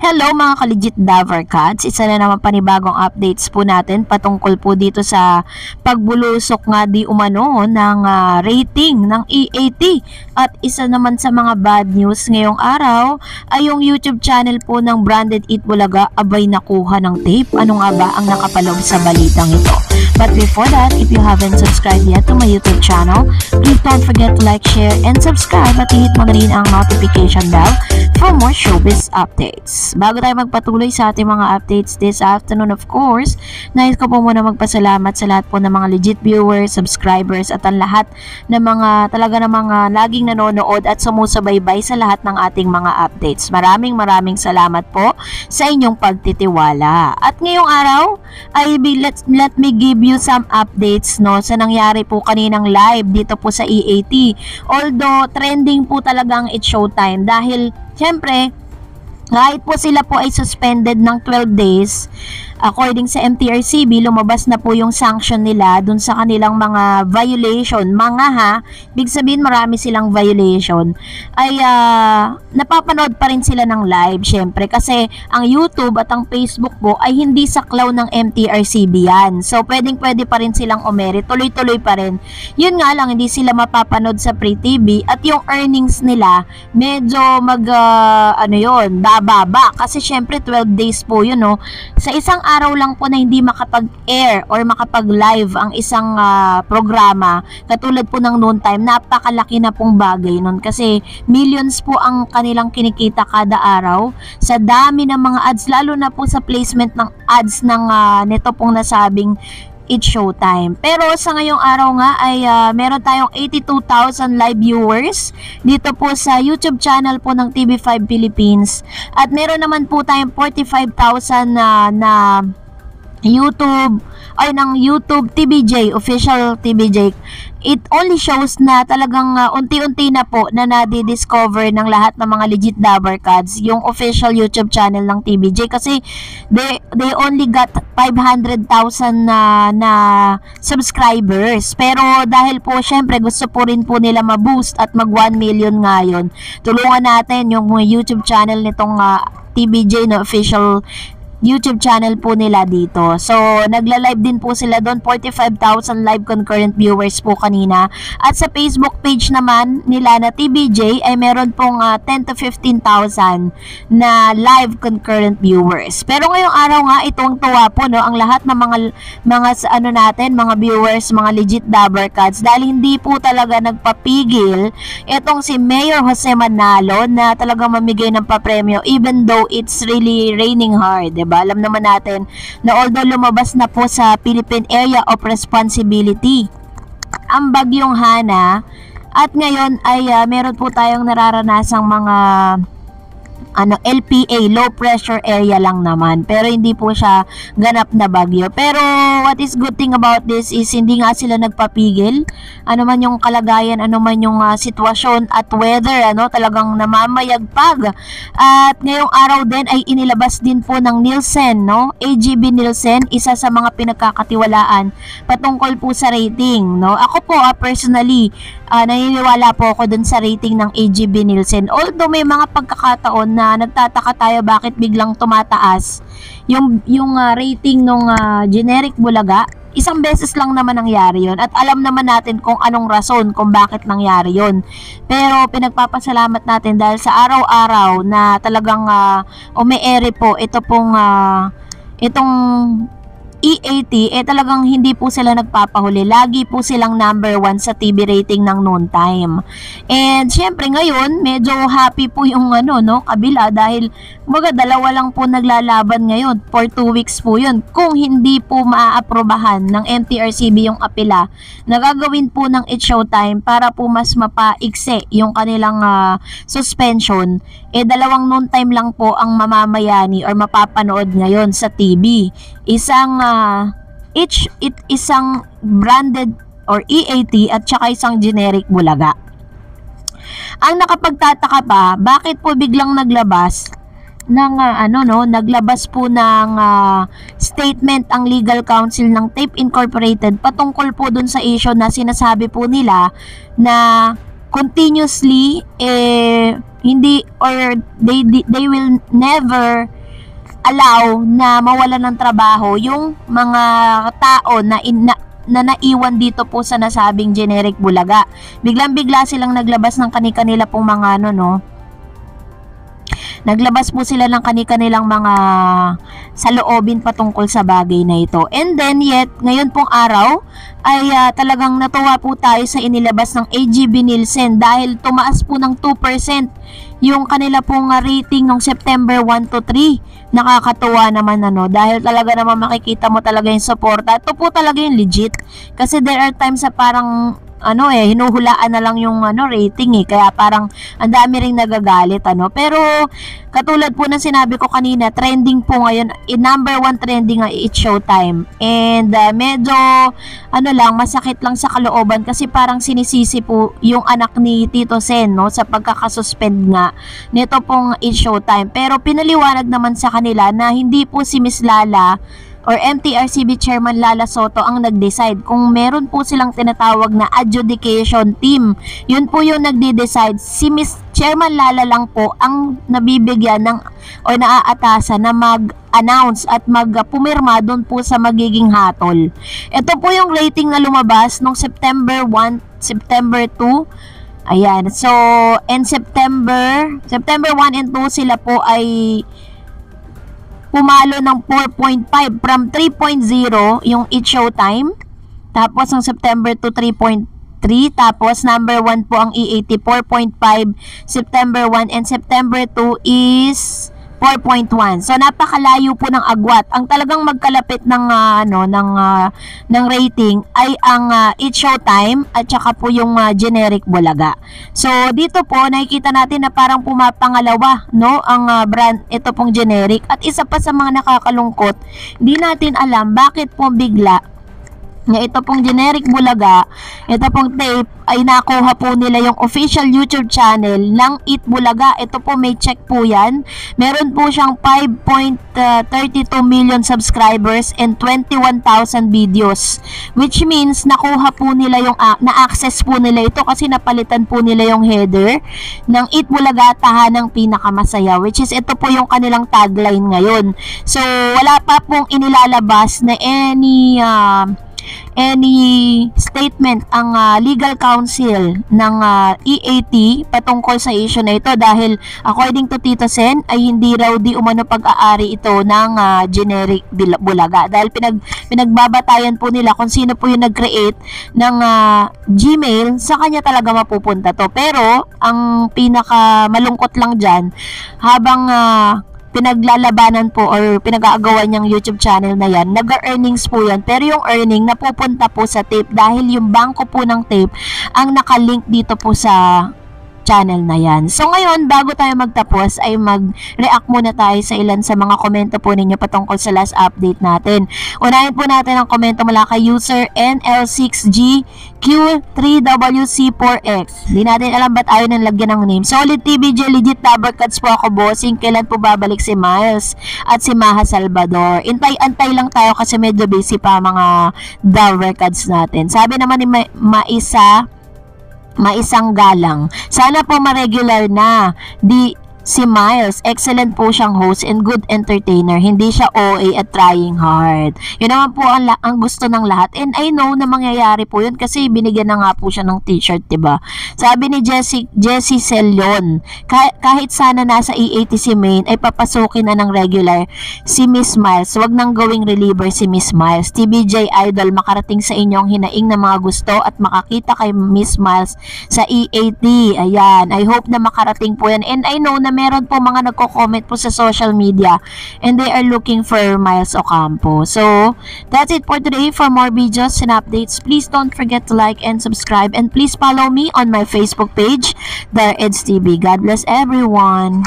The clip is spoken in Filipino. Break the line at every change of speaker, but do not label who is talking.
Hello mga ka-legit Davercats, isa na naman panibagong updates po natin patungkol po dito sa pagbulusok nga di umano ng rating ng EAT. At isa naman sa mga bad news ngayong araw ay yung YouTube channel po ng Branded Eat Bulaga abay nakuha ng tape. Ano nga ba ang nakapaloob sa balitang ito? But before that, if you haven't subscribed yet to my YouTube channel, please don't forget to like, share, and subscribe at i-hit mo na rin ang notification bell for more showbiz updates. Bago tayo magpatuloy sa ating mga updates this afternoon, of course, nais ko po muna magpasalamat sa lahat po ng mga legit viewers, subscribers, at ang lahat ng mga laging nanonood at sumusubaybay sa lahat ng ating mga updates. Maraming salamat po sa inyong pagtitiwala. At ngayong araw, let me give you some updates sa nangyari po kaninang live dito po sa EAT. Although trending po talagang It's Showtime dahil syempre kahit po sila po ay suspended ng 12 days, according sa MTRCB, lumabas na po yung sanction nila dun sa kanilang mga violation. Big sabihin marami silang violation. Ay napapanood pa rin sila ng live, syempre. Kasi ang YouTube at ang Facebook po ay hindi saklaw ng MTRCB yan. So, pwede pa rin silang umere. Tuloy-tuloy pa rin. Yun nga lang, hindi sila mapapanood sa Free TV. At yung earnings nila, medyo bababa. Kasi syempre 12 days po yun, no? Sa isang araw lang po na hindi makapag-air or makapag-live ang isang programa, katulad po ng noon time, napakalaki na pong bagay nun. Kasi millions po ang kanilang kinikita kada araw sa dami ng mga ads, lalo na po sa placement ng ads ng nito pong nasabing It's Showtime. Pero sa ngayong araw nga ay meron tayong 82,000 live viewers dito po sa YouTube channel po ng TV5 Philippines. At meron naman po tayong 45,000 na YouTube TBJ, official TBJ. It only shows na talagang unti-unti na po na nadi-discover ng lahat ng mga legit Davercats yung official YouTube channel ng TBJ kasi they only got 500,000 na subscribers. Pero dahil po syempre gusto po rin po nila ma-boost at mag 1 million ngayon, tulungan natin yung YouTube channel nitong TBJ na official YouTube channel po nila dito. So, nagla-live din po sila doon. 45,000 live concurrent viewers po kanina. At sa Facebook page naman nila na TBJ ay meron pong 10 to 15,000 na live concurrent viewers. Pero ngayong araw nga, itong tuwa po, no, ang lahat ng mga viewers, mga legit Davercats, dahil hindi po talaga nagpapigil itong si Mayor Jose Manalo na talagang mamigay ng papremyo even though it's really raining hard, diba? Alam naman natin na although lumabas na po sa Philippine Area of Responsibility ang bagyong Hana, at ngayon ay meron po tayong nararanasang mga LPA, low pressure area lang naman, pero hindi po siya ganap na bagyo. Pero what is good thing about this is hindi nga sila nagpapigil, ano man yung kalagayan, ano man yung sitwasyon at weather, talagang namamayagpag. At ngayong araw din ay inilabas din po ng Nielsen, AGB Nielsen, isa sa mga pinagkakatiwalaan patungkol po sa rating, Ako po personally, naniniwala po ako dun sa rating ng AGB Nielsen. Although may mga pagkakataon na nagtataka tayo bakit biglang tumataas yung rating ng generic Bulaga. Isang beses lang naman nangyari yon at alam naman natin kung anong rason kung bakit nangyari yon. Pero pinagpapasalamat natin dahil sa araw-araw na talagang umi-ere po itong EAT, talagang hindi po sila nagpapahuli. Lagi po silang number 1 sa TV rating ng noon time. And syempre ngayon, medyo happy po yung kabila dahil dalawa lang po naglalaban ngayon. For 2 weeks po yun. Kung hindi po maaaprobahan ng MTRCB yung apela, nagagawin po ng It's Showtime para po mas mapaikse yung kanilang suspension. Dalawang noon time lang po ang mamamayani or mapapanood ngayon sa TV. Isang branded or EAT at saka isang generic Bulaga. Ang nakapagtataka pa, bakit po biglang naglabas ng naglabas po ng statement ang legal counsel ng Tape Incorporated patungkol po dun sa issue na sinasabi po nila na continuously hindi, or they will never allow na mawalan ng trabaho yung mga tao na naiwan dito po sa nasabing generic Bulaga. Biglang-bigla silang naglabas ng kani-kanila pong mga naglabas po sila ng kani-kanilang mga saloobin patungkol sa bagay na ito. And then yet, ngayon pong araw ay talagang natuwa po tayo sa inilabas ng AGB Nielsen dahil tumaas po ng 2% yung kanila pong rating ng September 1 to 3. Nakakatuwa naman dahil talaga naman makikita mo talaga yung suporta. Ito po talaga yung legit kasi there are times sa parang hinuhulaan na lang yung rating kaya parang ang dami ring nagagalit pero katulad po ng sinabi ko kanina, trending po ngayon, number 1 trending it's Showtime, and medyo masakit lang sa kalooban kasi parang sinisisi po yung anak ni Tito Sen sa pagkakasuspend nga nito pong It's Showtime, pero pinaliwanag naman sa kanila na hindi po si Miss Lala or MTRCB Chairman Lala Soto ang nag-decide. Kung meron po silang tinatawag na adjudication team, yun po yung nagde-decide. Si Miss Chairman Lala lang po ang nabibigyan ng o naaatasan na mag-announce at magpumirma doon po sa magiging hatol. Ito po yung rating na lumabas noong September 1, September 2. Ayan. So, in September 1 and 2 sila po ay pumalo ng 4.5 from 3.0 yung It's Showtime. Tapos ang September 2, 3.3. Tapos number 1 po ang EAT, 4.5 September 1, and September 2 is 4.1. So napakalayo po ng agwat. Ang talagang magkalapit ng rating ay ang It's Showtime at saka po yung generic Bulaga. So dito po nakikita natin na parang pumapangalawa ang brand, ito pong generic, at isa pa sa mga nakakalungkot, hindi natin alam bakit po bigla na ito pong generic Bulaga, ito pong tape ay nakuha po nila yung official YouTube channel ng Eat Bulaga. Ito po may check po yan. Meron po siyang 5.32 million subscribers and 21,000 videos, which means nakuha po nila yung na-access po nila ito kasi napalitan po nila yung header ng Eat Bulaga, tahanang pinakamasaya, which is ito po yung kanilang tagline ngayon. So wala pa pong inilalabas na any statement ang legal counsel ng EAT patungkol sa issue na ito, dahil according to Tito Sen ay hindi raw di umano pag-aari ito ng generic Bulaga, dahil pinagbabatayan po nila kung sino po yung nag-create ng Gmail, sa kanya talaga mapupunta to. Pero ang pinaka malungkot lang dyan, habang pinaglalabanan po or pinag-aagawan niyang YouTube channel na yan, nag-earnings po yan, pero yung earning napupunta po sa tape dahil yung bangko po ng tape ang nakalink dito po sa channel na yan. So ngayon, bago tayo magtapos ay mag-react muna tayo sa ilan sa mga komento po ninyo patungkol sa last update natin. Unahin po natin ang komento mula kay user NL6GQ3WC4X. Di natin alam ba't ayaw nang lagyan ng name. Solid TBJ, legit Dabarcats po ako, bossing. Kailan po babalik si Miles at si Maha Salvador? Antay lang tayo kasi medyo busy pa mga Dabarcats natin. Sabi naman ni Maisang Galang, sana po ma-regular na si Miles. Excellent po siyang host and good entertainer. Hindi siya OA at trying hard. Yun naman po ang gusto ng lahat. And I know na mangyayari po yun kasi binigyan na nga po siya ng t-shirt, diba? Sabi ni Jessie Celion, kahit sana nasa EAT si Main ay papasukin na ng regular si Miss Miles. Huwag nang gawing reliever si Miss Miles. TBJ Idol, makarating sa inyong hinaing na mga gusto at makakita kay Miss Miles sa EAT. Ayan. I hope na makarating po yan. And I know na meron po mga nagko-comment po sa social media and they are looking for Miles Ocampo. So, that's it for today. For more videos and updates, please don't forget to like and subscribe, and please follow me on my Facebook page, The Eds TV. God bless everyone.